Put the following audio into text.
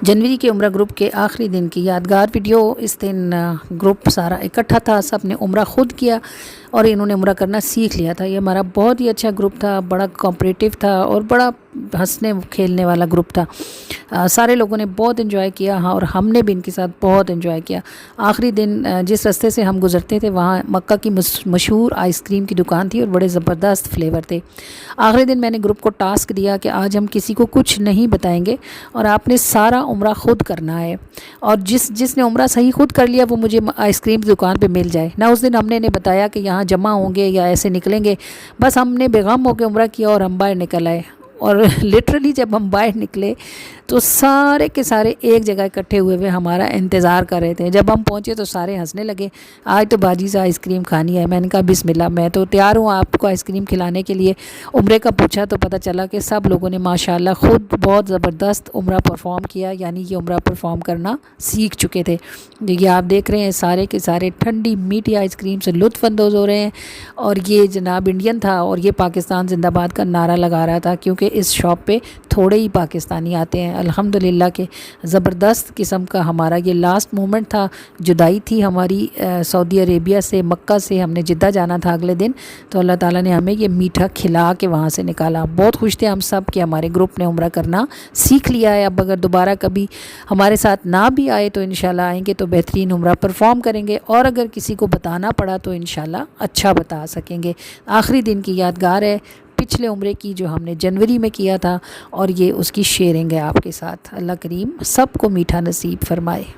जनवरी के उम्रा ग्रुप के आखिरी दिन की यादगार वीडियो। इस दिन ग्रुप सारा इकट्ठा था, सब ने उम्रा ख़ुद किया और इन्होंने उम्रा करना सीख लिया था। ये हमारा बहुत ही अच्छा ग्रुप था, बड़ा कोऑपरेटिव था और बड़ा हंसने खेलने वाला ग्रुप था। सारे लोगों ने बहुत इन्जॉय किया, हाँ, और हमने भी इनके साथ बहुत इन्जॉय किया। आखिरी दिन जिस रास्ते से हम गुज़रते थे वहाँ मक्का की मशहूर आइसक्रीम की दुकान थी और बड़े ज़बरदस्त फ्लेवर थे। आखिरी दिन मैंने ग्रुप को टास्क दिया कि आज हम किसी को कुछ नहीं बताएंगे और आपने सारा उम्रा ख़ुद करना है, और जिसने उम्रा सही ख़ुद कर लिया वो मुझे आइसक्रीम की दुकान पे मिल जाए ना। उस दिन हमने इन्हें बताया कि यहाँ जमा होंगे या ऐसे निकलेंगे, बस हमने बेगम होकर उम्रा किया और हम बाहर निकल आए। और लिटरली जब हम बाहर निकले तो सारे के सारे एक जगह इकट्ठे हुए हमारा इंतज़ार कर रहे थे। जब हम पहुँचे तो सारे हंसने लगे, आज तो बाजी से आइसक्रीम खानी है। मैंने कहा बिस्मिल्लाह, मैं तो तैयार हूँ आपको आइसक्रीम खिलाने के लिए। उम्रे का पूछा तो पता चला कि सब लोगों ने माशाल्लाह ख़ुद बहुत ज़बरदस्त उम्रा परफॉर्म किया, यानी ये उम्रा परफॉर्म करना सीख चुके थे। ये आप देख रहे हैं सारे के सारे ठंडी मीठी आइसक्रीम से लुत्फ़अंदोज़ हो रहे हैं। और ये जनाब इंडियन था और ये पाकिस्तान जिंदाबाद का नारा लगा रहा था, क्योंकि इस शॉप पे थोड़े ही पाकिस्तानी आते हैं। अल्हम्दुलिल्लाह के ज़बरदस्त किस्म का हमारा ये लास्ट मोमेंट था। जुदाई थी हमारी सऊदी अरेबिया से, मक्का से। हमने जिद्दा जाना था अगले दिन, तो अल्लाह ताला ने हमें ये मीठा खिला के वहाँ से निकाला। बहुत खुश थे हम सब कि हमारे ग्रुप ने उम्रा करना सीख लिया है। अब अगर दोबारा कभी हमारे साथ ना भी आए तो इंशाल्लाह आएंगे तो बेहतरीन उम्रा परफॉर्म करेंगे, और अगर किसी को बताना पड़ा तो इंशाल्लाह अच्छा बता सकेंगे। आखिरी दिन की यादगार है पिछले उम्रे की, जो हमने जनवरी में किया था, और ये उसकी शेयरिंग है आपके साथ। अल्लाह करीम सबको मीठा नसीब फरमाए।